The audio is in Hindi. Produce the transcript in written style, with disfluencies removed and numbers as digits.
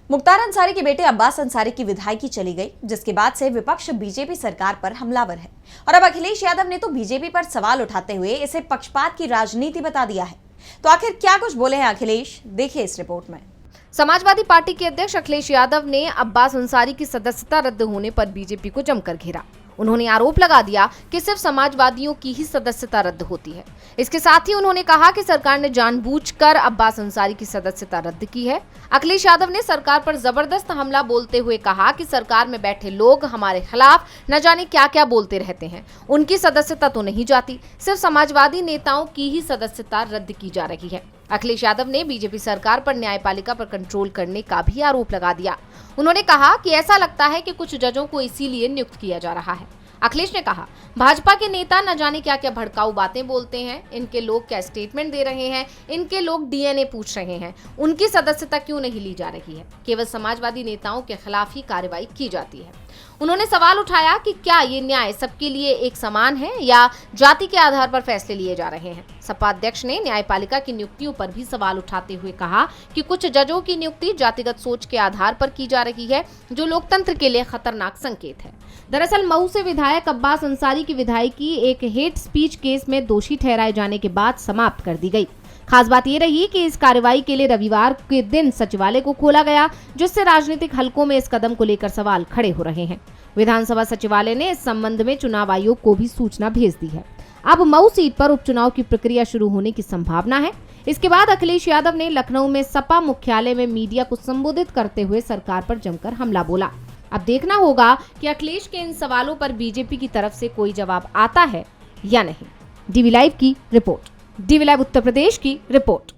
मुख्तार अंसारी के बेटे अब्बास अंसारी की विधायकी चली गई, जिसके बाद से विपक्ष बीजेपी सरकार पर हमलावर है और अब अखिलेश यादव ने तो बीजेपी पर सवाल उठाते हुए इसे पक्षपात की राजनीति बता दिया है। तो आखिर क्या कुछ बोले हैं अखिलेश, देखिए इस रिपोर्ट में। समाजवादी पार्टी के अध्यक्ष अखिलेश यादव ने अब्बास अंसारी की सदस्यता रद्द होने पर बीजेपी को जमकर घेरा। उन्होंने आरोप लगा दिया कि सिर्फ समाजवादियों की ही सदस्यता रद्द होती है। इसके साथ ही उन्होंने कहा कि सरकार ने जानबूझकर अब्बास अंसारी की सदस्यता रद्द की है। अखिलेश यादव ने सरकार पर जबरदस्त हमला बोलते हुए कहा कि सरकार में बैठे लोग हमारे खिलाफ न जाने क्या क्या बोलते रहते हैं, उनकी सदस्यता तो नहीं जाती, सिर्फ समाजवादी नेताओं की ही सदस्यता रद्द की जा रही है। अखिलेश यादव ने बीजेपी सरकार पर न्यायपालिका पर कंट्रोल करने का भी आरोप लगा दिया। उन्होंने कहा कि ऐसा लगता है कि कुछ जजों को इसीलिए नियुक्त किया जा रहा है। अखिलेश ने कहा, भाजपा के नेता न जाने क्या क्या भड़काऊ बातें बोलते हैं, इनके लोग क्या स्टेटमेंट दे रहे हैं, इनके लोग डीएनए पूछ रहे हैं, उनकी सदस्यता क्यों नहीं ली जा रही है, केवल समाजवादी नेताओं के खिलाफ ही कार्रवाई की जाती है। उन्होंने सवाल उठाया कि क्या ये न्याय सबके लिए एक समान है या जाति के आधार पर फैसले लिए जा रहे हैं। सपा अध्यक्ष ने न्यायपालिका की नियुक्तियों पर भी सवाल उठाते हुए कहा कि कुछ जजों की नियुक्ति जातिगत सोच के आधार पर की जा रही है, जो लोकतंत्र के लिए खतरनाक संकेत है। दरअसल मऊ से विधायक अब्बास अंसारी की विधायकी एक हेट स्पीच केस में दोषी ठहराए जाने के बाद समाप्त कर दी गई। खास बात ये रही कि इस कार्रवाई के लिए रविवार के दिन सचिवालय को खोला गया, जिससे राजनीतिक हलकों में इस कदम को लेकर सवाल खड़े हो रहे हैं। विधानसभा सचिवालय ने इस संबंध में चुनाव आयोग को भी सूचना भेज दी है। अब मऊ सीट पर उपचुनाव की प्रक्रिया शुरू होने की संभावना है। इसके बाद अखिलेश यादव ने लखनऊ में सपा मुख्यालय में मीडिया को संबोधित करते हुए सरकार पर जमकर हमला बोला। अब देखना होगा कि अखिलेश के इन सवालों पर बीजेपी की तरफ से कोई जवाब आता है या नहीं। डीवी लाइव की report. DV live Uttar Pradesh की रिपोर्ट।